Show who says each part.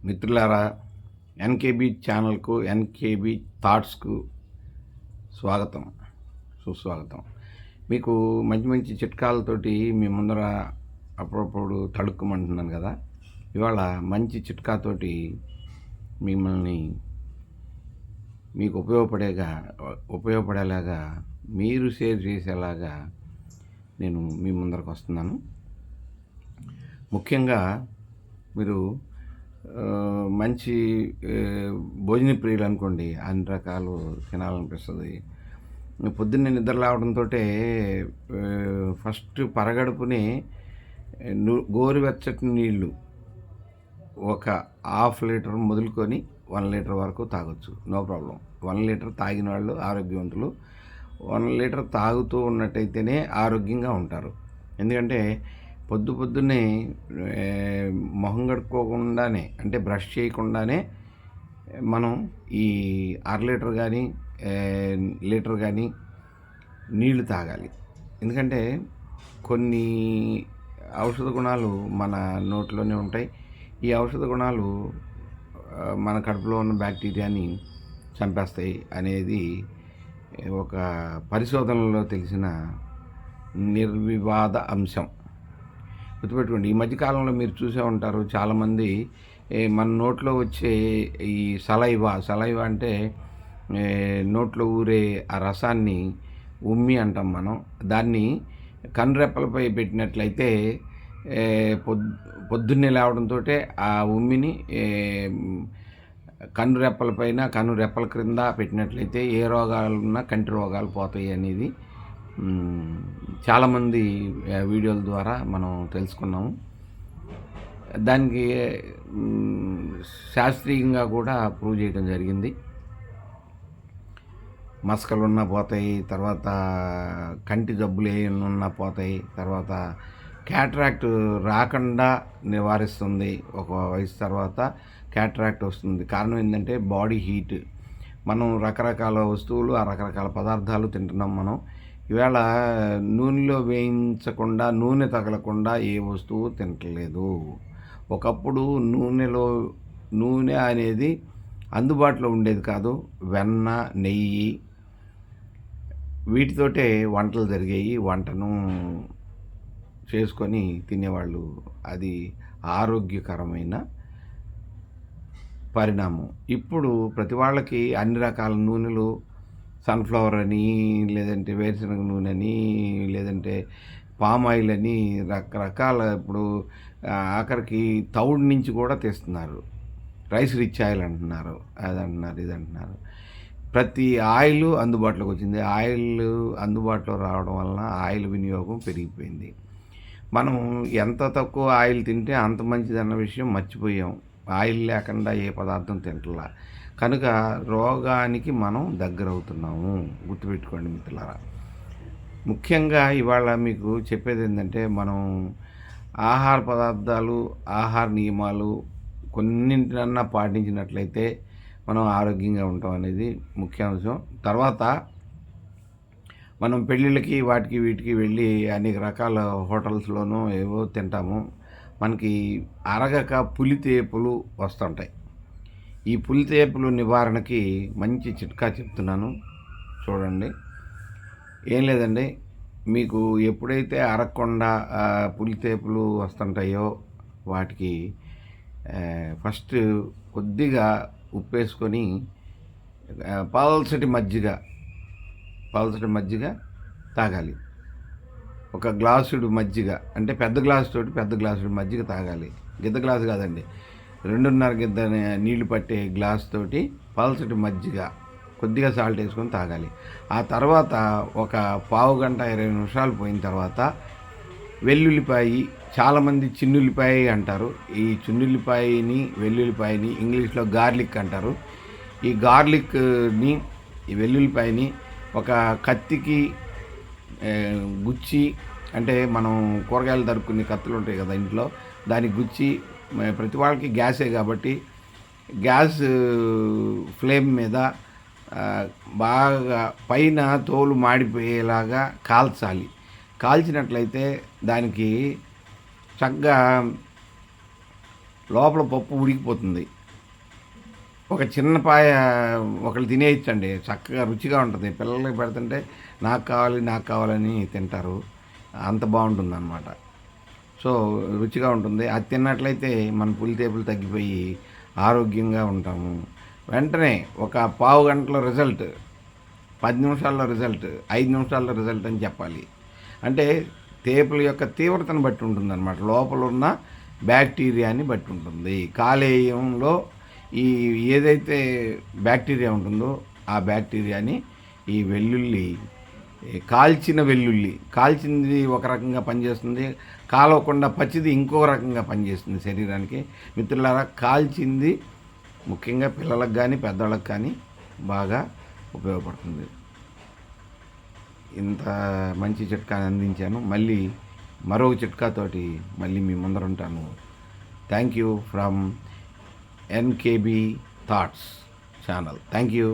Speaker 1: మిత్రులారా, ఎన్కేబీ ఛానల్కు, ఎన్కేబీ థాట్స్కు స్వాగతం, సుస్వాగతం. మీకు మంచి మంచి చిట్కాలతోటి మీ ముందర అప్పుడప్పుడు తడుక్కుమంటున్నాను కదా. ఇవాళ మంచి చిట్కాతోటి మిమ్మల్ని మీకు ఉపయోగపడేలాగా మీరు షేర్ చేసేలాగా నేను మీ ముందరకు వస్తున్నాను. ముఖ్యంగా మీరు మంచి భోజన ప్రియులు అనుకోండి, అన్ని రకాలు తినాలనిపిస్తుంది. పొద్దున్నే నిద్ర లేవడంతో ఫస్ట్ పరగడుపునే గోరువెచ్చటి నీళ్ళు ఒక 1/2 లీటర్ మొదలుకొని 1 లీటర్ వరకు తాగొచ్చు, నో ప్రాబ్లం. 1 లీటర్ తాగిన వాళ్ళు ఆరోగ్యవంతులు. 1 లీటర్ తాగుతూ ఉన్నట్టయితేనే ఆరోగ్యంగా ఉంటారు. ఎందుకంటే పొద్దున్నే మొహం కడుక్కోకుండానే, అంటే బ్రష్ చేయకుండానే మనం ఈ 1/2 లీటర్ కానీ లీటర్ కానీ నీళ్లు తాగాలి. ఎందుకంటే కొన్ని ఔషధ గుణాలు మన నోట్లోనే ఉంటాయి. ఈ ఔషధ గుణాలు మన కడుపులో ఉన్న బ్యాక్టీరియాని చంపేస్తాయి అనేది ఒక పరిశోధనలో తెలిసిన నిర్వివాద అంశం. గుర్తుపెట్టుకోండి. ఈ మధ్యకాలంలో మీరు చూసే ఉంటారు, చాలామంది మన నోట్లో వచ్చే ఈ సలైవా అంటే నోట్లో ఊరే ఆ రసాన్ని ఉమ్మి అంటాం మనం. దాన్ని కనురెప్పలపై పెట్టినట్లయితే పొద్దున్నే లేవడంతో ఆ ఉమ్మిని కనురెప్పల క్రింద పెట్టినట్లయితే ఏ రోగాలున్నా కంటి రోగాలు పోతాయి అనేది చాలామంది వీడియోల ద్వారా మనం తెలుసుకున్నాము. దానికి శాస్త్రీయంగా కూడా ప్రూవ్ చేయడం జరిగింది. మసకలున్నా పోతాయి, తర్వాత కంటి జబ్బులు ఏమన్నా పోతాయి, తర్వాత క్యాటరాక్ట్ రాకుండా నివారిస్తుంది. ఒక వయసు తర్వాత క్యాటరాక్ట్ వస్తుంది. కారణం ఏంటంటే బాడీ హీట్. మనం రకరకాల వస్తువులు, ఆ రకరకాల పదార్థాలు తింటున్నాం. మనం ఈవేళ నూనెలో వేయించకుండా, నూనె తగలకుండా ఏ వస్తువు తినట్లేదు. ఒకప్పుడు నూనె అనేది అందుబాటులో ఉండేది కాదు. వెన్న, నెయ్యి వీటితోటే వంటలు జరిగాయి. వంటను చేసుకొని తినేవాళ్ళు. అది ఆరోగ్యకరమైన పరిణామం. ఇప్పుడు ప్రతి వాళ్ళకి అన్ని రకాల నూనెలు, సన్ఫ్లవర్ అని, లేదంటే వేరుశనగ నూనె అని, లేదంటే పామ్ ఆయిల్ అని రకరకాల, ఇప్పుడు ఆఖరికి తౌడు నుంచి కూడా తెస్తున్నారు. రైస్ రిచ్ ఆయిల్ అంటున్నారు, అదంటున్నారు, ఇదంటున్నారు. ప్రతి ఆయిల్ అందుబాటులోకి వచ్చింది. ఆయిల్ అందుబాటులో రావడం వలన ఆయిల్ వినియోగం పెరిగిపోయింది. మనం ఎంత తక్కువ ఆయిల్ తింటే అంత మంచిదన్న విషయం మర్చిపోయాం. ఆయిల్ లేకుండా ఏ పదార్థం తింటలా, కనుక రోగానికి మనం దగ్గరవుతున్నాము. గుర్తుపెట్టుకోండి మిత్రులారా. ముఖ్యంగా ఇవాళ మీకు చెప్పేది ఏంటంటే, మనం ఆహార పదార్థాలు, ఆహార నియమాలు కొన్నింటినన్నా పాటించినట్లయితే మనం ఆరోగ్యంగా ఉంటాం అనేది ముఖ్యాంశం. తర్వాత మనం పెళ్ళిళ్ళకి వీటికి వెళ్ళి అనేక రకాల హోటల్స్లోనూ ఏవో తింటాము. మనకి అరగక పులితేపులు వస్తుంటాయి. ఈ పులితేపులు నివారణకి మంచి చిట్కా చెప్తున్నాను, చూడండి. ఏం లేదండి, మీకు ఎప్పుడైతే అరగకుండా పులితేపులు వస్తుంటాయో వాటికి ఫస్ట్ కొద్దిగా ఉప్పేసుకొని పల్చటి మజ్జిగ తాగాలి. ఒక గ్లాసుడు మజ్జిగ, అంటే పెద్ద గ్లాసుడు మజ్జిగ తాగాలి. గిద్ద గ్లాసు కాదండి, 2.5 గిద్ద నీళ్లు పట్టే గ్లాస్ తోటి పల్చటి మజ్జిగ, కొద్దిగా సాల్ట్ వేసుకొని తాగాలి. ఆ తర్వాత ఒక పావు గంట 20 నిమిషాలు పోయిన తర్వాత వెల్లుల్లిపాయి, చాలామంది చిన్నుల్లిపాయ అంటారు. ఈ చిన్నుల్లిపాయని, వెల్లుల్లిపాయని ఇంగ్లీష్లో గార్లిక్ అంటారు. ఈ గార్లిక్ని, ఈ వెల్లుల్లిపాయని ఒక కత్తికి గుచ్చి, అంటే మనం కూరగాయలు తరుక్కునే కత్తులు ఉంటాయి కదా ఇంట్లో, దానికి గుచ్చి, ప్రతి వాళ్ళకి గ్యాసే కాబట్టి గ్యాస్ ఫ్లేమ్ మీద బాగా పైన తోలు మాడిపోయేలాగా కాల్చాలి. కాల్చినట్లయితే దానికి చక్కగా లోపల పప్పు ఉడికిపోతుంది. ఒక చిన్న పాయ ఒకళ్ళు తినేయచ్చండి. చక్కగా రుచిగా ఉంటుంది. పిల్లలకి పెడుతుంటే నాకు కావాలి, నాకు కావాలని తింటారు. అంత బావుంటుందనమాట. సో, రుచిగా ఉంటుంది. అది తిన్నట్లయితే మన పులితేపులు తగ్గిపోయి ఆరోగ్యంగా ఉంటాము. వెంటనే ఒక పావు గంటలో రిజల్ట్, 10 నిమిషాల్లో రిజల్ట్, 5 నిమిషాల్లో రిజల్ట్ అని చెప్పాలి. అంటే తేపుల యొక్క తీవ్రతను బట్టి ఉంటుందన్నమాట. లోపల ఉన్న బ్యాక్టీరియాని బట్టి ఉంటుంది. కాలేయంలో ఈ ఏదైతే బ్యాక్టీరియా ఉంటుందో ఆ బ్యాక్టీరియాని ఈ వెల్లుల్లి, కాల్చిన వెల్లుల్లి, కాల్చింది ఒక రకంగా పనిచేస్తుంది, కాలవకుండా పచ్చిది ఇంకో రకంగా పనిచేస్తుంది శరీరానికి. మిత్రులారా, కాల్చింది ముఖ్యంగా పిల్లలకు కానీ పెద్దవాళ్ళకి కానీ బాగా ఉపయోగపడుతుంది. ఇంత మంచి చిట్కాని అందించాను. మళ్ళీ మరో చిట్కాతోటి మళ్ళీ మీ ముందర ఉంటాను. Thank you from NKB thoughts channel. Thank you.